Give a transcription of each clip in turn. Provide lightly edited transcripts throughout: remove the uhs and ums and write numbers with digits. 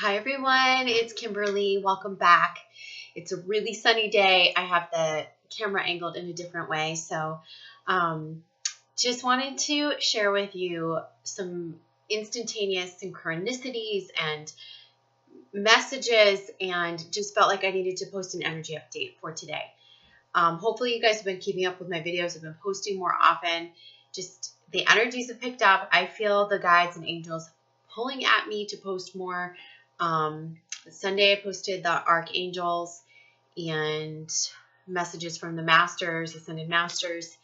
Hi everyone, it's Kimberly. Welcome back. It's a really sunny day. I have the camera angled in a different way, so just wanted to share with you some instantaneous synchronicities and messages, and just felt like I needed to post an energy update for today. Hopefully you guys have been keeping up with my videos. I've been posting more often. Just the energies have picked up. I feel the guides and angels pulling at me to post more. Sunday I posted the archangels and messages from the masters, ascended masters,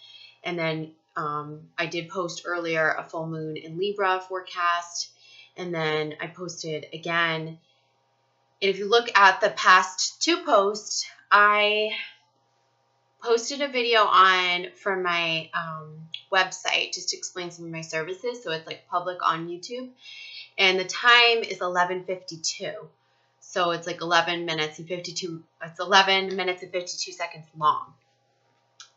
and then I did post earlier a full moon in Libra forecast, and then I posted again. And if you look at the past two posts, I posted a video from my website just to explain some of my services, so it's like public on YouTube, and the time is 11:52. So it's like 11 minutes and 52, it's 11 minutes and 52 seconds long.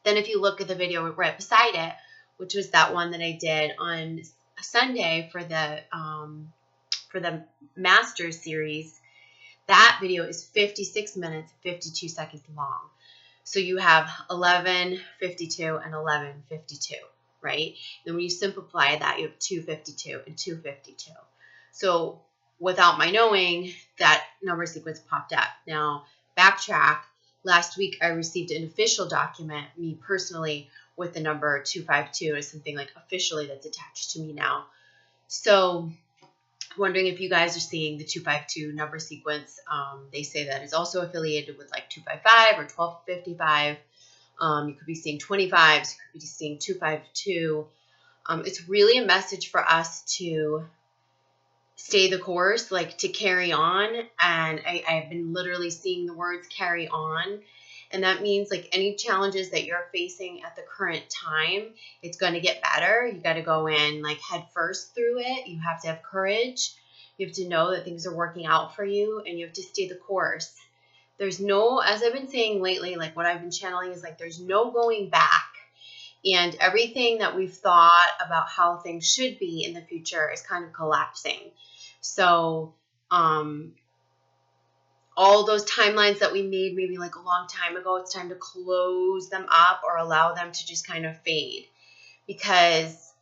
Then if you look at the video right beside it, which was that one that I did on Sunday for the Masters series, that video is 56 minutes, 52 seconds long. So you have 11:52 and 11:52, right? Then when you simplify that, you have 2:52 and 2:52. So without my knowing, that number sequence popped up. Now, backtrack. Last week, I received an official document, me personally, with the number 252 as something like officially that's attached to me now. So wondering if you guys are seeing the 252 number sequence. They say that it's also affiliated with like 255 or 1255. You could be seeing 25s, you could be seeing 252. It's really a message for us to stay the course, like to carry on. And I've been literally seeing the words carry on. And that means like any challenges that you're facing at the current time, it's going to get better. You got to go in like head first through it. You have to have courage. You have to know that things are working out for you, and you have to stay the course. There's no, as I've been saying lately, like what I've been channeling is like there's no going back. And everything that we've thought about how things should be in the future is kind of collapsing. So, all those timelines that we made maybe like a long time ago, it's time to close them up or allow them to just kind of fade, because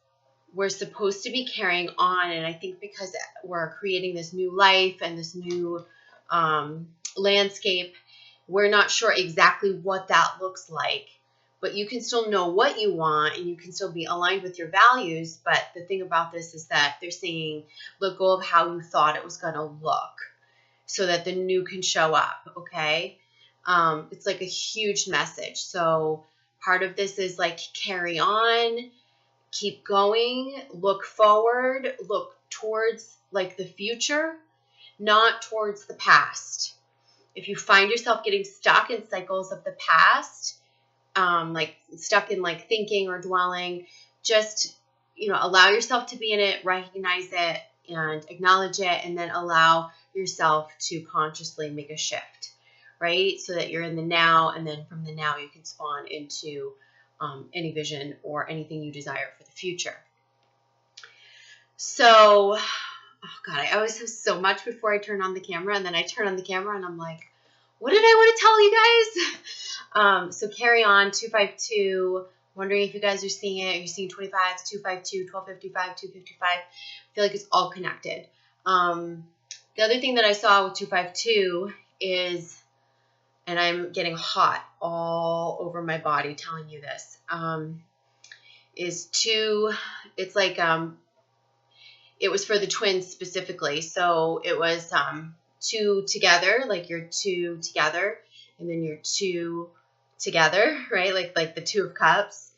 we're supposed to be carrying on. And I think because we're creating this new life and this new landscape, we're not sure exactly what that looks like. But you can still know what you want, and you can still be aligned with your values. But the thing about this is that they're saying, let go of how you thought it was going to look so that the new can show up, okay? It's like a huge message. So part of this is like carry on, keep going, look forward, look towards like the future, not towards the past. If you find yourself getting stuck in cycles of the past, like stuck in like thinking or dwelling, just, allow yourself to be in it, recognize it and acknowledge it, and then allow yourself to consciously make a shift, right? So that you're in the now, and then from the now you can spawn into any vision or anything you desire for the future. So, oh God, I always have so much before I turn on the camera, and then I turn on the camera and I'm like, what did I want to tell you guys? So carry on, 252. Wondering if you guys are seeing it. You're seeing 25s, 252, 1255, 255. I feel like it's all connected. The other thing that I saw with 252 is, and I'm getting hot all over my body telling you this, it's like, it was for the twins specifically. So it was two together, like you're two together, and then you're two together, right? Like the Two of Cups.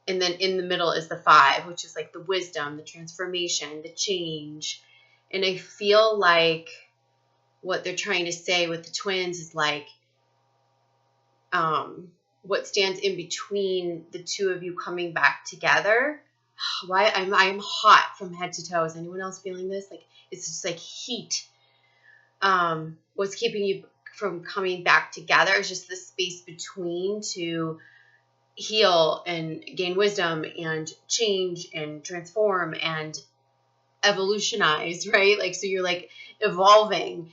And then in the middle is the 5, which is like the wisdom, the transformation, the change. And I feel like what they're trying to say with the twins is like, what stands in between the two of you coming back together. Why I'm hot from head to toe. Is anyone else feeling this? Like it's just like heat. What's keeping you from coming back together is just the space between to heal and gain wisdom and change and transform and evolutionize, right? Like, so you're like evolving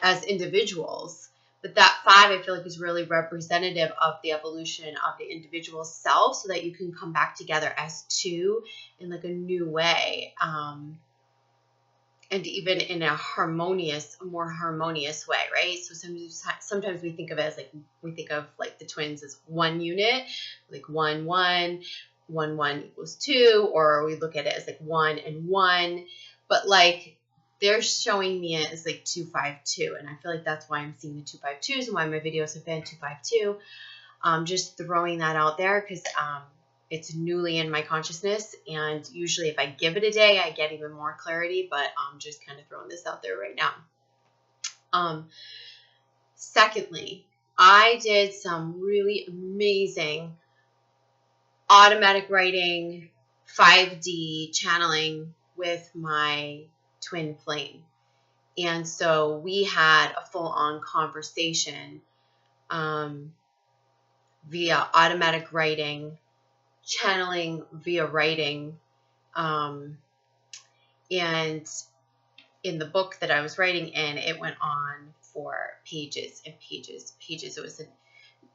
as individuals. But that 5, I feel like, is really representative of the evolution of the individual self, so that you can come back together as 2 in like a new way. And even in a more harmonious way, right? So sometimes we think of it as like, we think of like the twins as one unit, like 1, 1, 1, 1 equals 2, or we look at it as like 1 and 1, but like they're showing me it as like 2, 5, 2, and I feel like that's why I'm seeing the 2, 5, 2s and why my videos have been 2, 5, 2. Just throwing that out there because it's newly in my consciousness, and usually if I give it a day, I get even more clarity, but I'm just kind of throwing this out there right now. Secondly, I did some really amazing automatic writing, 5D channeling with my twin flame. And so we had a full-on conversation via automatic writing, channeling via writing, and in the book that I was writing in, it went on for pages and pages. It was a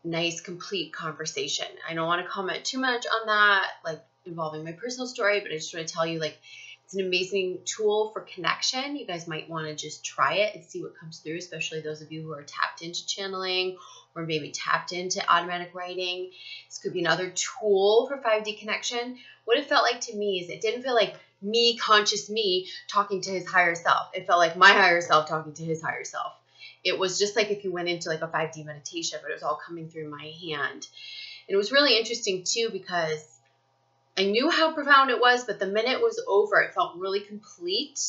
nice, complete conversation. I don't want to comment too much on that, like involving my personal story, but I just want to tell you, like, it's an amazing tool for connection. You guys might want to just try it and see what comes through, especially those of you who are tapped into channeling or maybe tapped into automatic writing. This could be another tool for 5D connection. What it felt like to me is it didn't feel like me, conscious me, talking to his higher self. It felt like my higher self talking to his higher self. It was just like if you went into like a 5D meditation, but it was all coming through my hand. And it was really interesting too, because I knew how profound it was, but the minute it was over, it felt really complete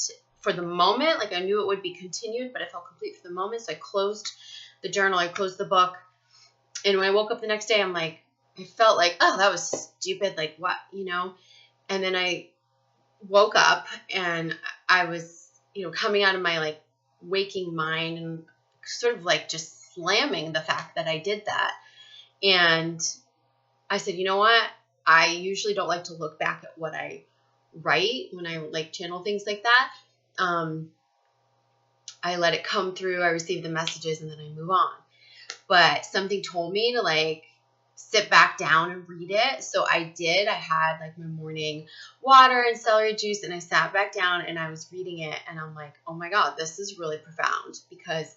for the moment. Like I knew it would be continued, but it felt complete for the moment. So I closed the journal, I closed the book. And when I woke up the next day, I'm like, I felt like, oh, that was stupid. Like what, you know? And then I woke up and I was, you know, coming out of my like waking mind and sort of like just slamming the fact that I did that. And I said, you know what? I usually don't like to look back at what I write when I like channel things like that. I let it come through. I receive the messages and then I move on. But something told me to like sit back down and read it. So I did. I had like my morning water and celery juice and I sat back down and I was reading it and I'm like, oh my God, this is really profound, because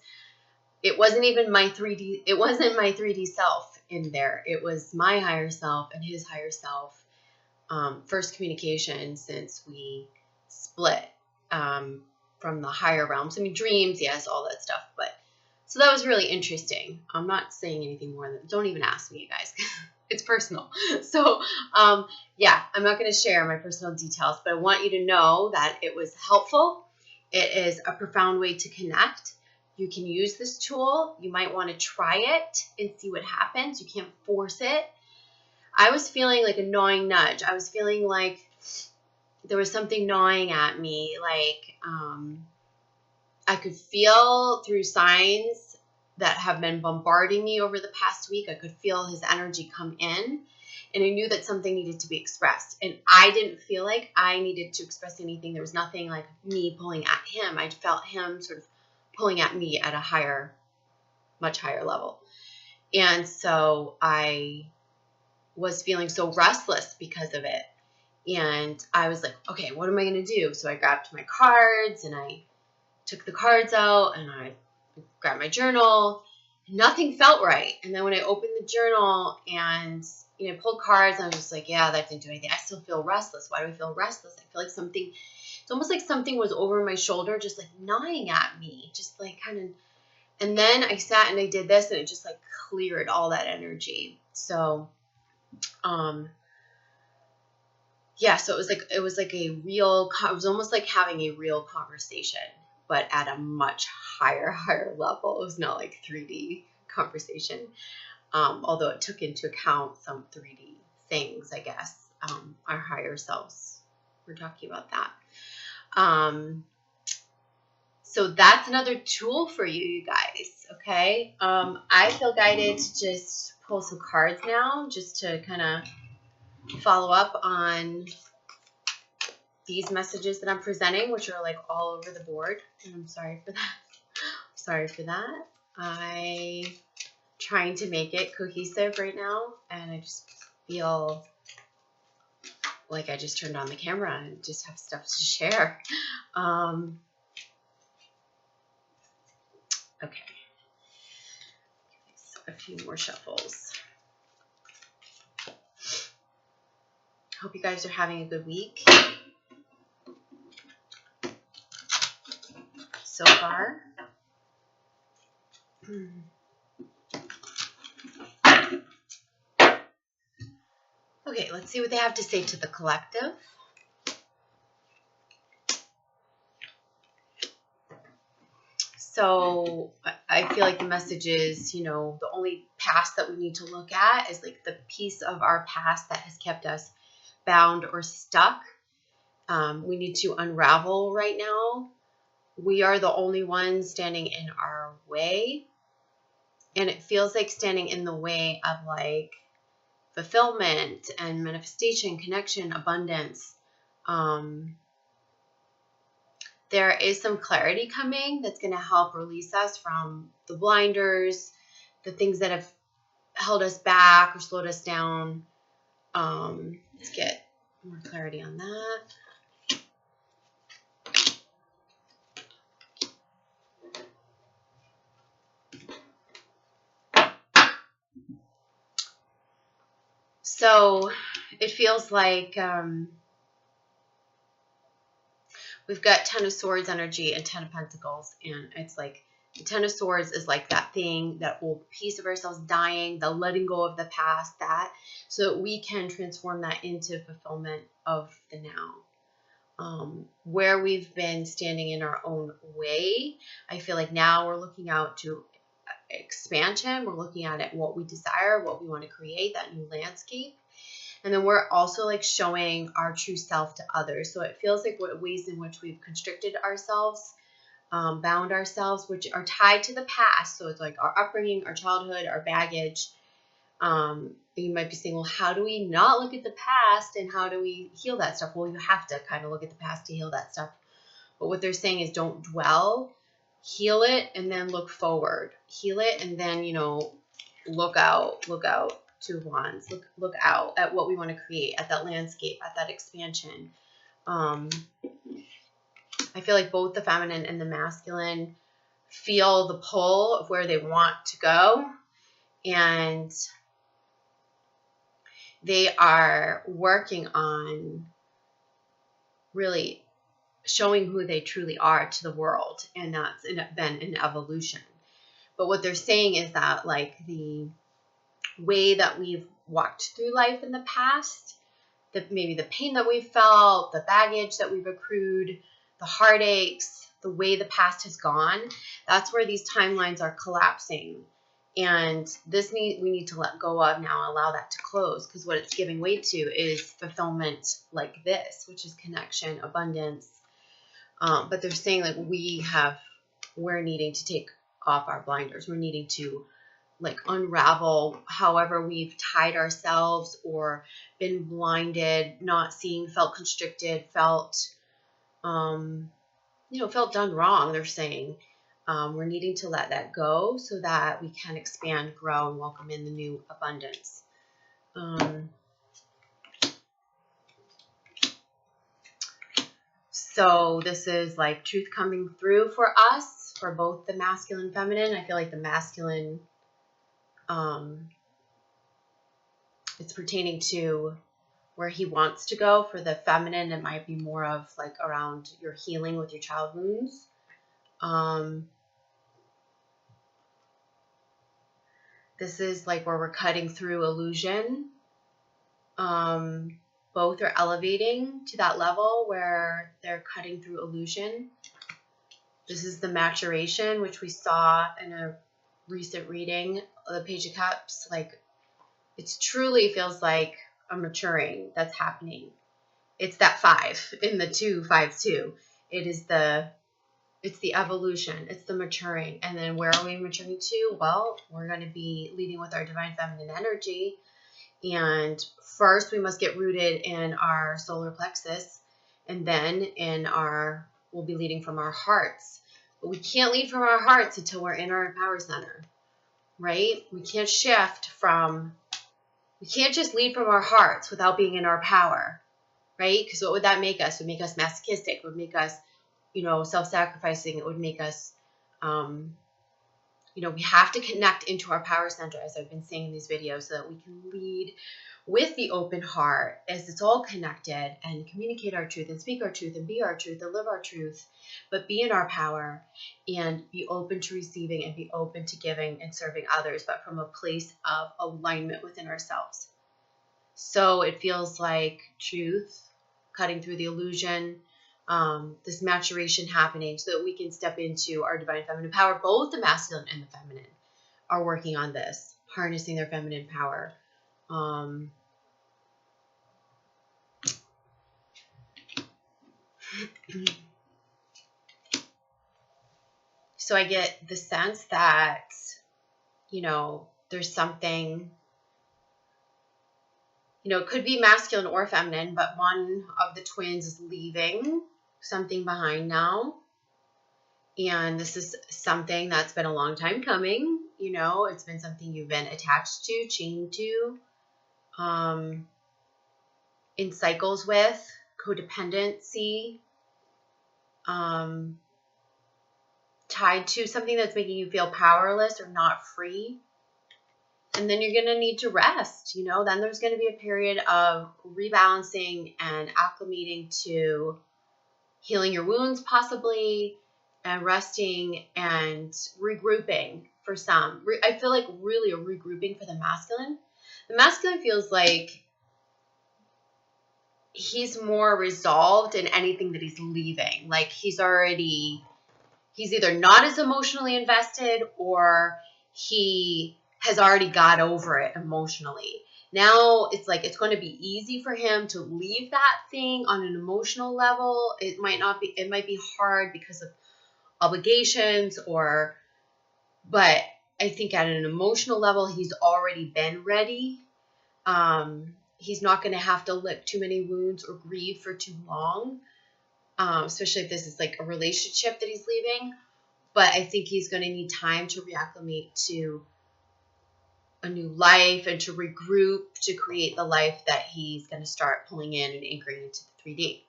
it wasn't even my 3D. It wasn't my 3D self in there. It was my higher self and his higher self. First communication since we split from the higher realms. I mean, dreams, yes, all that stuff. But so that was really interesting. I'm not saying anything more than, don't even ask me, you guys. It's personal. So yeah, I'm not going to share my personal details, but I want you to know that it was helpful. It is a profound way to connect. You can use this tool. You might want to try it and see what happens. You can't force it. I was feeling like a gnawing nudge. I was feeling like there was something gnawing at me. Like I could feel through signs that have been bombarding me over the past week. I could feel his energy come in. And I knew that something needed to be expressed. And I didn't feel like I needed to express anything. There was nothing like me pulling at him. I felt him sort of pulling at me at a higher, much higher level. And so I was feeling so restless because of it. And I was like, okay, what am I going to do? So I grabbed my cards and I took the cards out and I grabbed my journal. Nothing felt right. And then when I opened the journal and I pulled cards, I was just like, yeah, that didn't do anything. I still feel restless. Why do I feel restless? I feel like something, it's almost like something was over my shoulder, just like gnawing at me, just like kind of. And then I sat and I did this and it just like cleared all that energy. So, yeah, so it was like a real, it was almost like having a real conversation, but at a much higher level. It was not like 3D conversation. Although it took into account some 3D things, I guess. Our higher selves. We're talking about that. So that's another tool for you guys, okay? I feel guided to just pull some cards now, just to kind of follow up on these messages that I'm presenting, which are like all over the board, and I'm sorry for that. Sorry for that. I'm trying to make it cohesive right now, and I just feel like I just turned on the camera and just have stuff to share. Okay. A few more shuffles. Hope you guys are having a good week so far. Okay, let's see what they have to say to the collective. So I feel like the message is, you know, the only past that we need to look at is like the piece of our past that has kept us bound or stuck. We need to unravel right now. We are the only ones standing in our way. And it feels like standing in the way of like fulfillment and manifestation, connection, abundance. There is some clarity coming that's going to help release us from the blinders, the things that have held us back or slowed us down. Let's get more clarity on that. So it feels like we've got Ten of Swords energy and Ten of Pentacles, and it's like the Ten of Swords is like that thing, that old piece of ourselves dying, the letting go of the past, that, so that we can transform that into fulfillment of the now. Where we've been standing in our own way, I feel like now we're looking out to expansion. We're looking at it, what we desire, what we want to create, that new landscape. And then we're also like showing our true self to others. So it feels like what ways in which we've constricted ourselves, bound ourselves, which are tied to the past. So it's like our upbringing, our childhood, our baggage. You might be saying, well, how do we not look at the past and how do we heal that stuff? Well, you have to kind of look at the past to heal that stuff. But what they're saying is don't dwell, heal it, and then look forward. Heal it, and then, you know, look out. Two of Wands. Look out at what we want to create, at that landscape, at that expansion. I feel like both the feminine and the masculine feel the pull of where they want to go, and they are working on really showing who they truly are to the world, and that's been an evolution. But what they're saying is that like the way that we've walked through life in the past, maybe the pain that we've felt, the baggage that we've accrued, the heartaches, the way the past has gone, that's where these timelines are collapsing. And we need to let go of now, allow that to close, because what it's giving way to is fulfillment like this, which is connection, abundance. But they're saying like we're needing to take off our blinders. We're needing to like unravel however we've tied ourselves or been blinded, not seeing, felt constricted, felt done wrong. They're saying we're needing to let that go so that we can expand, grow, and welcome in the new abundance. So this is like truth coming through for us, for both the masculine and feminine. I feel like the masculine, it's pertaining to where he wants to go. For the feminine, it might be more of like around your healing with your child wounds. This is like where we're cutting through illusion. Both are elevating to that level where they're cutting through illusion. This is the maturation, which we saw in a recent reading of the Page of Cups. Like, it truly feels like a maturing that's happening. It's that 5 in the 2-5-2. It's the evolution. It's the maturing. And then where are we maturing to? Well, we're going to be leading with our divine feminine energy. And first, we must get rooted in our solar plexus And then we'll be leading from our hearts. But we can't lead from our hearts until we're in our power center, right? We can't just lead from our hearts without being in our power, right? Because what would that make us? It would make us masochistic. It would make us, self-sacrificing. It would make us, we have to connect into our power center, as I've been saying in these videos, so that we can lead with the open heart, as it's all connected, and communicate our truth and speak our truth and be our truth and live our truth, but be in our power and be open to receiving and be open to giving and serving others, but from a place of alignment within ourselves. So it feels like truth cutting through the illusion, this maturation happening so that we can step into our divine feminine power. Both the masculine and the feminine are working on this, harnessing their feminine power. So I get the sense that, there's something, it could be masculine or feminine, but one of the twins is leaving something behind now. And this is something that's been a long time coming. It's been something you've been attached to, chained to, in cycles with, codependency, tied to something that's making you feel powerless or not free. And then you're going to need to rest, then there's going to be a period of rebalancing and acclimating to healing your wounds possibly, and resting and regrouping for some. I feel like really a regrouping for the masculine. The masculine feels like he's more resolved in anything that he's leaving. Like he's either not as emotionally invested, or he has already got over it emotionally. Now it's like it's going to be easy for him to leave that thing on an emotional level. It might be hard because of obligations but I think at an emotional level, he's already been ready. He's not going to have to lick too many wounds or grieve for too long, especially if this is like a relationship that he's leaving. But I think he's going to need time to reacclimate to a new life and to regroup to create the life that he's going to start pulling in and anchoring into the 3D.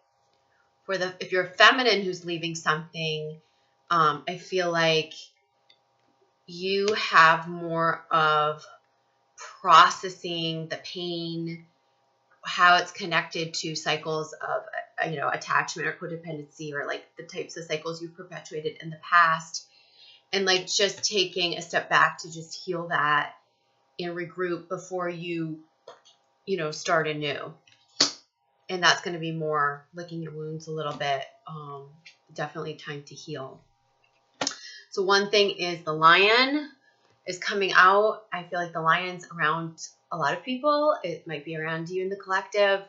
If you're a feminine who's leaving something, I feel like you have more of processing the pain, how it's connected to cycles of, attachment or codependency, or like the types of cycles you've perpetuated in the past, and like just taking a step back to just heal that and regroup before you start anew. And that's going to be more licking your wounds a little bit. Definitely time to heal. So one thing is the lion is coming out. I feel like the lion's around a lot of people. It might be around you in the collective.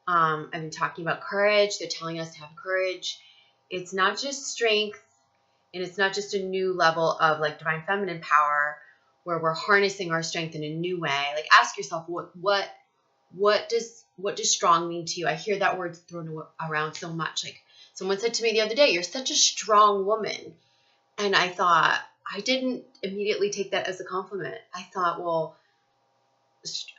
I've been talking about courage. They're telling us to have courage. It's not just strength, and it's not just a new level of like divine feminine power where we're harnessing our strength in a new way. Like ask yourself, what does strong mean to you? I hear that word thrown around so much. Like someone said to me the other day, "You're such a strong woman." And I thought, I didn't immediately take that as a compliment. I thought, well,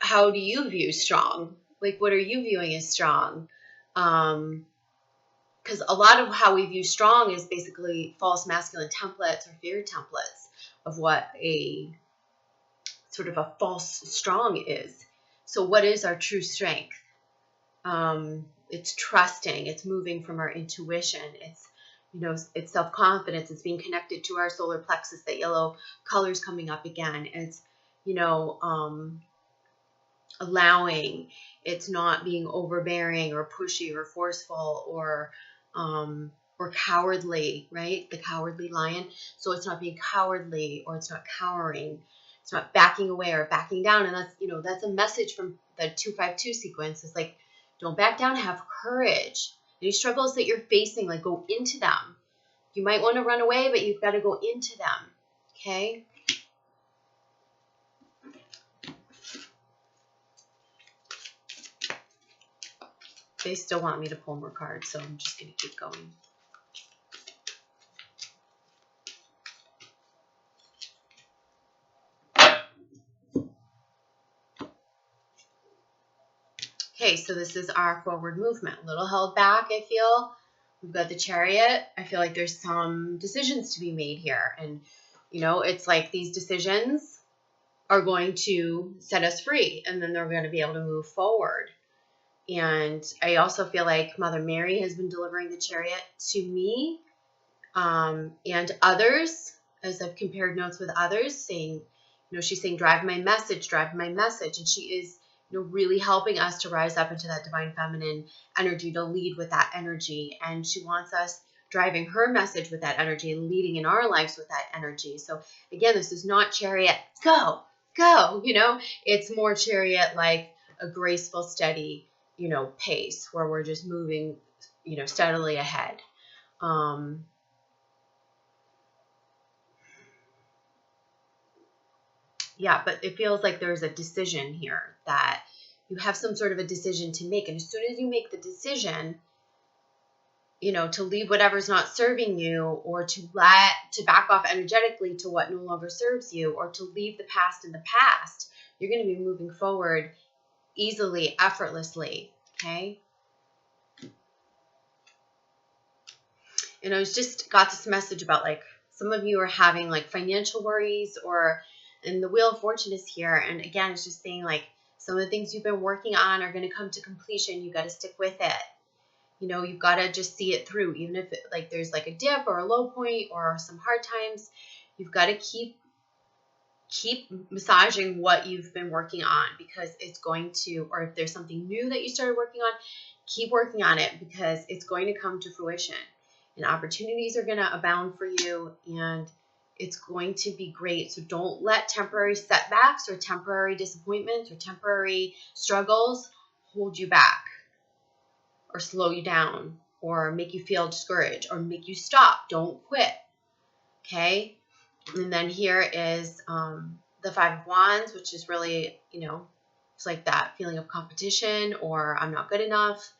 how do you view strong? Like, what are you viewing as strong? Because a lot of how we view strong is basically false masculine templates or fear templates of what a sort of a false strong is. So what is our true strength? It's trusting. It's moving from our intuition. It's self-confidence. It's being connected to our solar plexus. That yellow color's coming up again. It's, allowing. It's not being overbearing or pushy or forceful or cowardly, right? The cowardly lion. So it's not being cowardly, or it's not cowering. It's not backing away or backing down. And that's a message from the 252 sequence. It's like, don't back down, have courage. Any struggles that you're facing, like go into them. You might want to run away, but you've got to go into them. Okay? they still want me to pull more cards, so I'm just going to keep going. Okay, so this is our forward movement. A little held back, I feel. We've got the Chariot. I feel like there's some decisions to be made here. And, you know, it's like these decisions are going to set us free. And then they're going to be able to move forward. And I also feel like Mother Mary has been delivering the Chariot to me and others, as I've compared notes with others, saying, you know, she's saying, drive my message. And she is, you know, really helping us to rise up into that divine feminine energy, to lead with that energy. And she wants us driving her message with that energy and leading in our lives with that energy. So again, this is not Chariot, go, you know, it's more Chariot like a graceful, steady, you know, pace where we're just moving, you know, steadily ahead. Yeah, but it feels like there's a decision here, that you have some sort of a decision to make. And as soon as you make the decision, you know, to leave whatever's not serving you, or to back off energetically to what no longer serves you, or to leave the past in the past, you're going to be moving forward easily, effortlessly. Okay. And I was just got this message about like some of you are having like financial worries, and the Wheel of Fortune is here. And again, it's just saying like some of the things you've been working on are going to come to completion. You got to stick with it. You know, you've got to just see it through, even if it, like there's like a dip or a low point or some hard times. You've got to keep massaging what you've been working on, because it's going to, or if there's something new that you started working on, keep working on it, because it's going to come to fruition. And opportunities are going to abound for you, and it's going to be great. So don't let temporary setbacks or temporary disappointments or temporary struggles hold you back or slow you down or make you feel discouraged or make you stop. Don't quit. Okay? And then here is the Five of Wands, which is really, you know, it's like that feeling of competition or I'm not good enough.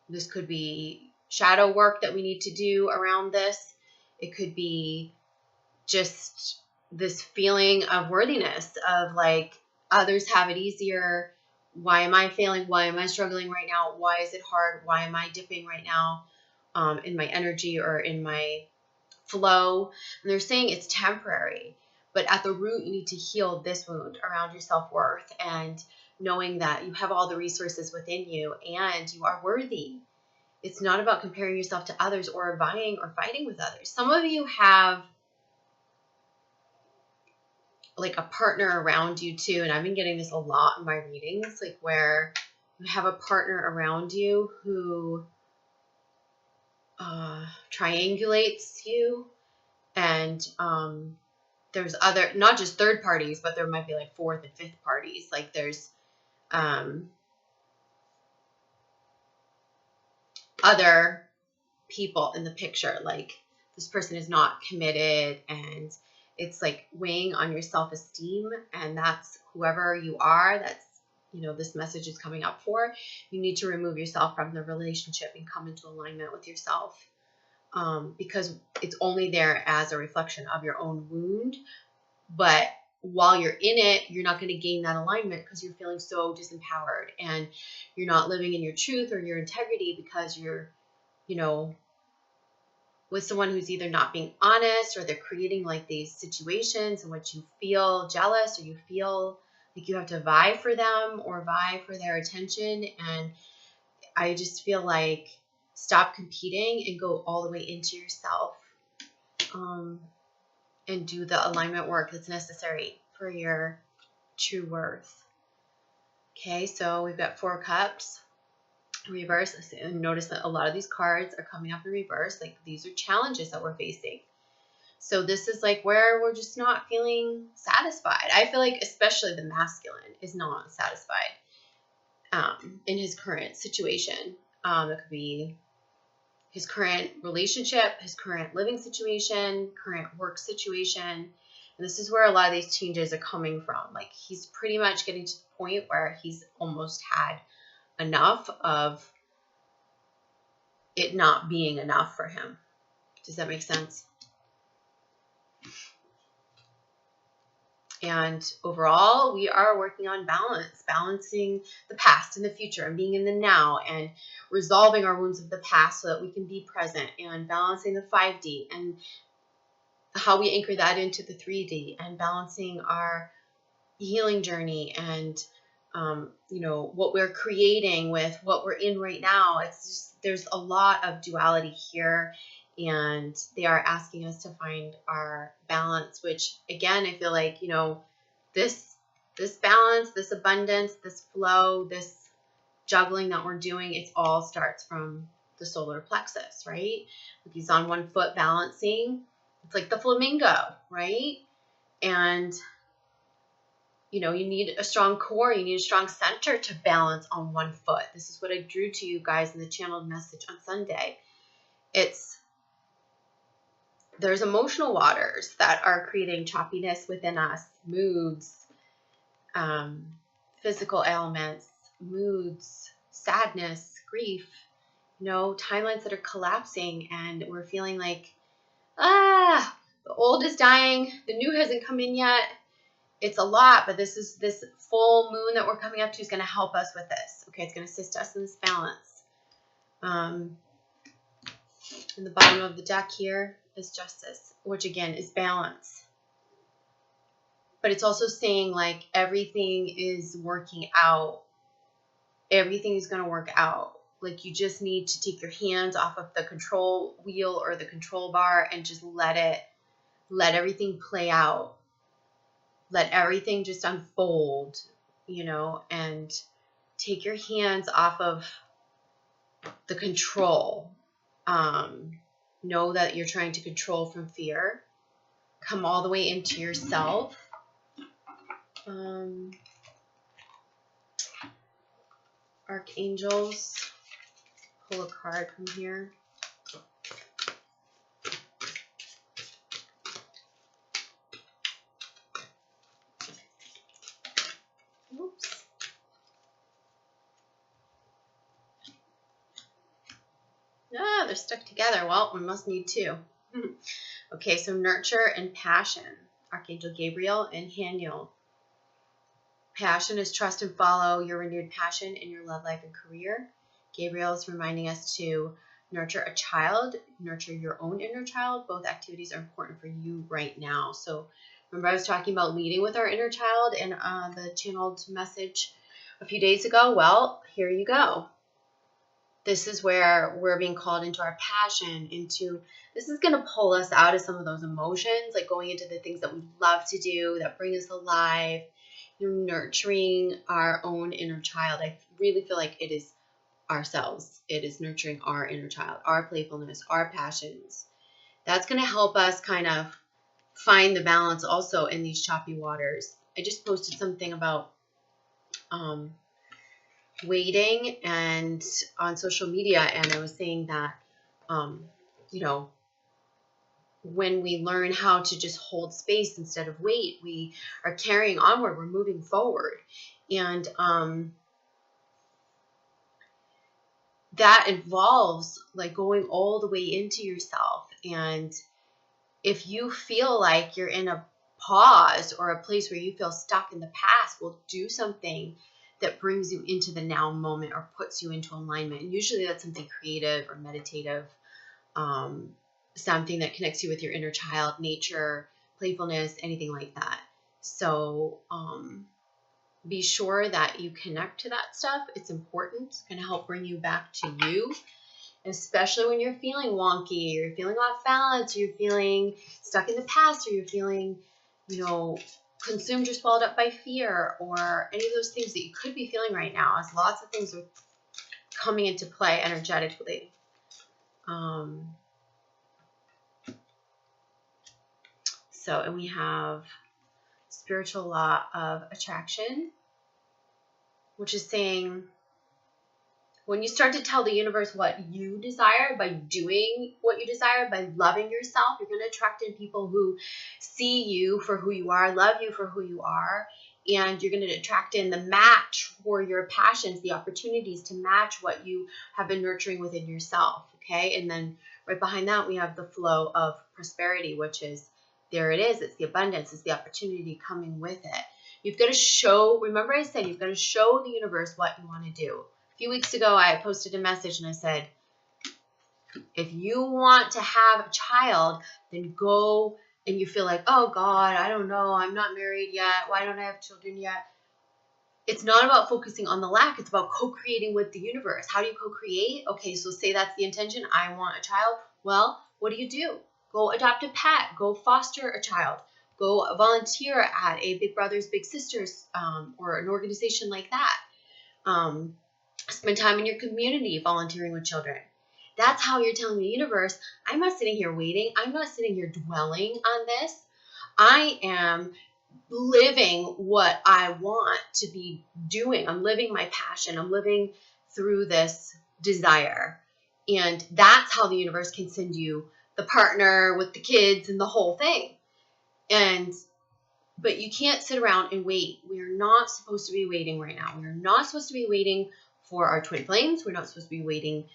This could be shadow work that we need to do around this. It could be just this feeling of worthiness of like others have it easier. Why am I failing? Why am I struggling right now? Why is it hard? Why am I dipping right now in my energy or in my flow? And they're saying it's temporary, but at the root, you need to heal this wound around your self-worth and knowing that you have all the resources within you and you are worthy. It's not about comparing yourself to others or vying or fighting with others. Some of you have like a partner around you too, and I've been getting this a lot in my readings, like where you have a partner around you who triangulates you, and there's other, not just third parties, but there might be like fourth and fifth parties. Like there's other people in the picture, like this person is not committed, and it's like weighing on your self-esteem, and that's whoever you are, that's, you know, this message is coming up for. You need to remove yourself from the relationship and come into alignment with yourself, because it's only there as a reflection of your own wound. But while you're in it, you're not going to gain that alignment because you're feeling so disempowered and you're not living in your truth or your integrity, because you're, you know, with someone who's either not being honest, or they're creating like these situations in which you feel jealous or you feel like you have to vie for them or vie for their attention. And I just feel like stop competing and go all the way into yourself, and do the alignment work that's necessary for your true worth. Okay, so we've got Four Cups. Reverse, and notice that a lot of these cards are coming up in reverse. Like these are challenges that we're facing. So this is like where we're just not feeling satisfied. I feel like especially the masculine is not satisfied in his current situation. It could be his current relationship, his current living situation, current work situation. And this is where a lot of these changes are coming from. Like he's pretty much getting to the point where he's almost had enough of it not being enough for him. Does that make sense? And overall, we are working on balance, balancing the past and the future and being in the now and resolving our wounds of the past so that we can be present, and balancing the 5D and how we anchor that into the 3D, and balancing our healing journey and what we're creating with what we're in right now. It's just, there's a lot of duality here, and they are asking us to find our balance, which again, I feel like, this balance, this abundance, this flow, this juggling that we're doing, it all starts from the solar plexus, right? Like he's on one foot balancing. It's like the flamingo, right? And you need a strong core, you need a strong center to balance on one foot. This is what I drew to you guys in the channeled message on Sunday. There's emotional waters that are creating choppiness within us, moods, physical ailments, moods, sadness, grief, timelines that are collapsing, and we're feeling like, the old is dying, the new hasn't come in yet. It's a lot, but this full moon that we're coming up to is going to help us with this. Okay, it's going to assist us in this balance. In the bottom of the deck here is Justice, which again is balance. But it's also saying like everything is working out. Everything is going to work out. Like you just need to take your hands off of the control wheel or the control bar and just let everything play out. Let everything just unfold, and take your hands off of the control. Know that you're trying to control from fear. Come all the way into yourself. Archangels, pull a card from here. Oops. They're stuck together. Well, we must need two. Okay, so nurture and passion. Archangel Gabriel and Haniel. Passion is trust and follow your renewed passion in your love life and career. Gabriel is reminding us to nurture a child, nurture your own inner child. Both activities are important for you right now. So remember I was talking about leading with our inner child in the channeled message a few days ago? Well, here you go. This is where we're being called into our passion, this is going to pull us out of some of those emotions, like going into the things that we love to do, that bring us alive, nurturing our own inner child. I really feel like it is ourselves. It is nurturing our inner child, our playfulness, our passions. That's going to help us kind of find the balance also in these choppy waters. I just posted something about waiting and on social media, and I was saying that when we learn how to just hold space instead of wait, we are carrying onward, we're moving forward. And that involves like going all the way into yourself. And if you feel like you're in a pause or a place where you feel stuck in the past, well, do something that brings you into the now moment or puts you into alignment. And usually that's something creative or meditative, something that connects you with your inner child, nature, playfulness, anything like that. So be sure that you connect to that stuff. It's important. It's going to help bring you back to you, especially when you're feeling wonky, or you're feeling off balance, or you're feeling stuck in the past, or you're feeling, consumed or swallowed up by fear, or any of those things that you could be feeling right now, as lots of things are coming into play energetically. And we have spiritual law of attraction, which is saying when you start to tell the universe what you desire by doing what you desire, by loving yourself, you're going to attract in people who see you for who you are, love you for who you are, and you're going to attract in the match for your passions, the opportunities to match what you have been nurturing within yourself. Okay. And then right behind that, we have the flow of prosperity, which is, there it is. It's the abundance. It's the opportunity coming with it. You've got to show, remember I said, you've got to show the universe what you want to do. A few weeks ago, I posted a message and I said, if you want to have a child, then go, and you feel like, oh God, I don't know, I'm not married yet. Why don't I have children yet? It's not about focusing on the lack. It's about co-creating with the universe. How do you co-create? Okay, so say that's the intention. I want a child. Well, what do? Go adopt a pet. Go foster a child. Go volunteer at a Big Brothers Big Sisters or an organization like that. Spend time in your community volunteering with children. That's how you're telling the universe, I'm not sitting here waiting. I'm not sitting here dwelling on this. I am living what I want to be doing. I'm living my passion. I'm living through this desire. And that's how the universe can send you the partner with the kids and the whole thing. But you can't sit around and wait. We are not supposed to be waiting right now. We are not supposed to be waiting for our twin flames. We're not supposed to be waiting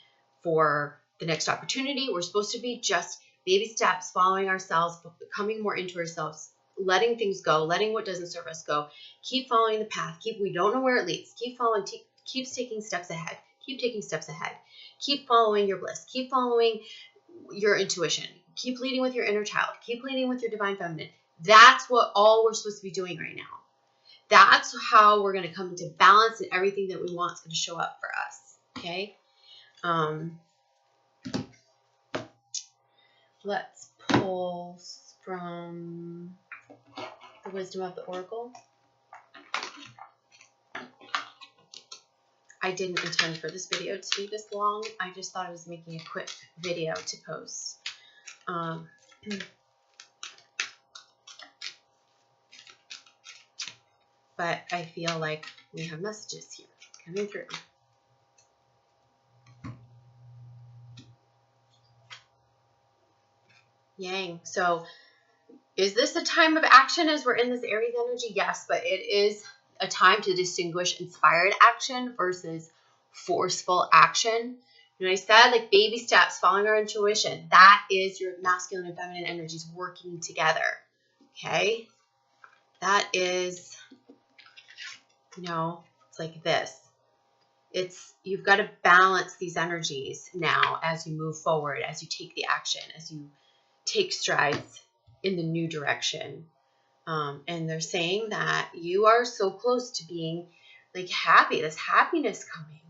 for the next opportunity. We're supposed to be just baby steps, following ourselves, becoming more into ourselves, letting things go, letting what doesn't serve us go. Keep following the path. We don't know where it leads. Keep following, keep taking steps ahead. Keep taking steps ahead. Keep following your bliss. Keep following your intuition. Keep leading with your inner child. Keep leading with your divine feminine. That's what all we're supposed to be doing right now. That's how we're going to come into balance, and everything that we want is going to show up for us. Okay. Let's pull from the wisdom of the Oracle. I didn't intend for this video to be this long. I just thought I was making a quick video to post. But I feel like we have messages here coming through. Yang. So is this a time of action as we're in this Aries energy? Yes, but it is a time to distinguish inspired action versus forceful action. And I said, like, baby steps, following our intuition. That is your masculine and feminine energies working together. Okay? That is, it's like this. You've got to balance these energies now as you move forward, as you take the action, as you take strides in the new direction. And they're saying that you are so close to being like happy, this happiness coming.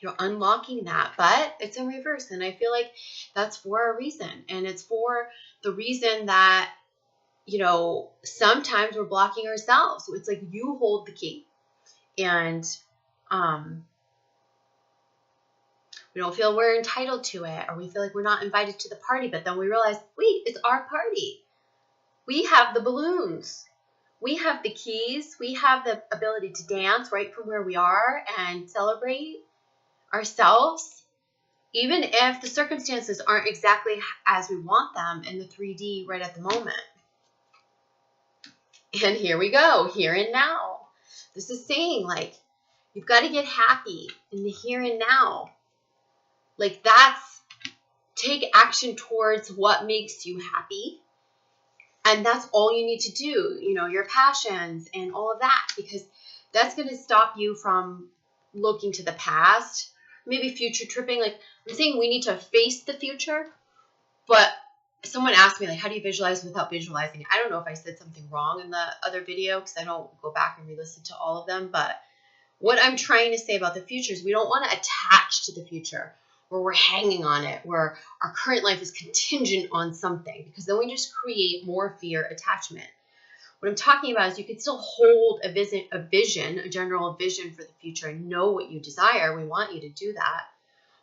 You're unlocking that, but it's in reverse. And I feel like that's for a reason. And it's for the reason that, sometimes we're blocking ourselves. So it's like you hold the key. And we don't feel we're entitled to it, or we feel like we're not invited to the party. But then we realize, wait, it's our party. We have the balloons. We have the keys. We have the ability to dance right from where we are and celebrate ourselves, even if the circumstances aren't exactly as we want them in the 3D right at the moment. And here we go, here and now. This is saying, like, you've got to get happy in the here and now. Like, take action towards what makes you happy. And that's all you need to do, your passions and all of that, because that's going to stop you from looking to the past, maybe future tripping. Like, I'm saying we need to face the future, but someone asked me, like, how do you visualize without visualizing? I don't know if I said something wrong in the other video, because I don't go back and re-listen to all of them, but what I'm trying to say about the future is we don't want to attach to the future, where we're hanging on it, where our current life is contingent on something, because then we just create more fear attachment. What I'm talking about is you can still hold a vision, a general vision for the future, and know what you desire. We want you to do that.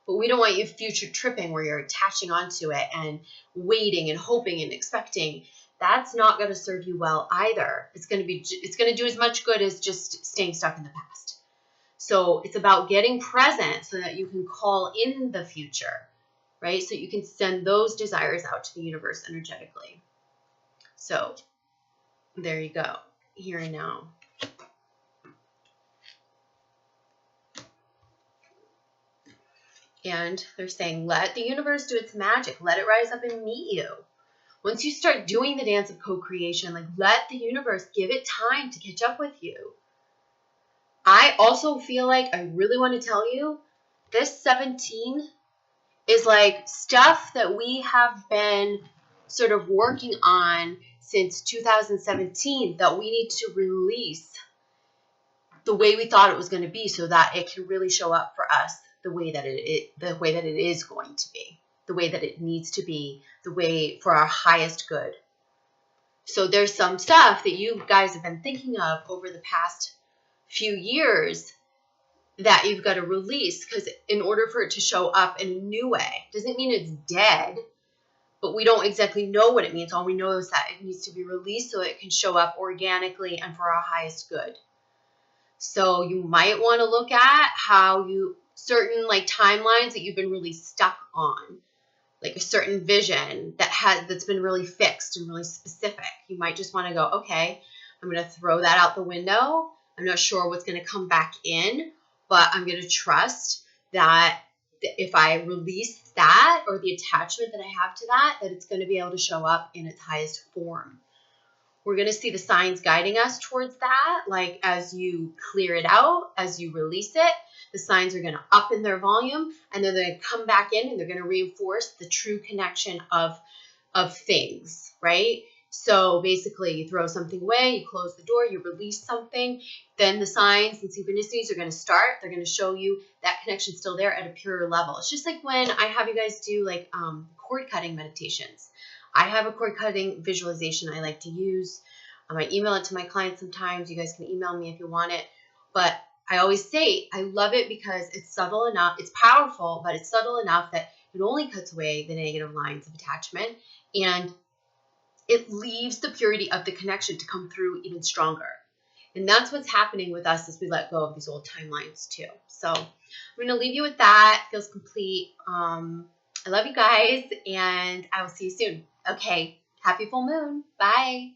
But we don't want you future tripping where you're attaching onto it and waiting and hoping and expecting. That's not going to serve you well either. It's going to do as much good as just staying stuck in the past. So it's about getting present so that you can call in the future, right? So you can send those desires out to the universe energetically. So there you go, here and now. And they're saying, let the universe do its magic. Let it rise up and meet you. Once you start doing the dance of co-creation, like let the universe give it time to catch up with you. I also feel like I really want to tell you this 17 is like stuff that we have been sort of working on since 2017 that we need to release the way we thought it was going to be so that it can really show up for us the way that it is going to be, the way that it needs to be, the way for our highest good. So there's some stuff that you guys have been thinking of over the past few years that you've got to release, because in order for it to show up in a new way, doesn't mean it's dead, but we don't exactly know what it means. All we know is that it needs to be released so it can show up organically and for our highest good. So you might want to look at how certain like timelines that you've been really stuck on, like a certain vision that's been really fixed and really specific. You might just want to go, okay, I'm going to throw that out the window. I'm not sure what's going to come back in, but I'm going to trust that if I release that or the attachment that I have to that it's going to be able to show up in its highest form. We're going to see the signs guiding us towards that. Like as you clear it out, as you release it, the signs are going to up in their volume, and then they're going to come back in and they're going to reinforce the true connection of things, right? So basically you throw something away, you close the door, you release something, then the signs and synchronicities are going to start. They're going to show you that connection's still there at a purer level. It's just like when I have you guys do like cord cutting meditations. I have a cord cutting visualization I like to use. I email it to my clients sometimes. You guys can email me if you want it. But I always say I love it because it's subtle enough. It's powerful, but it's subtle enough that it only cuts away the negative lines of attachment, and it leaves the purity of the connection to come through even stronger. And that's what's happening with us as we let go of these old timelines too. So I'm going to leave you with that. It feels complete. I love you guys, and I will see you soon. Okay. Happy full moon. Bye.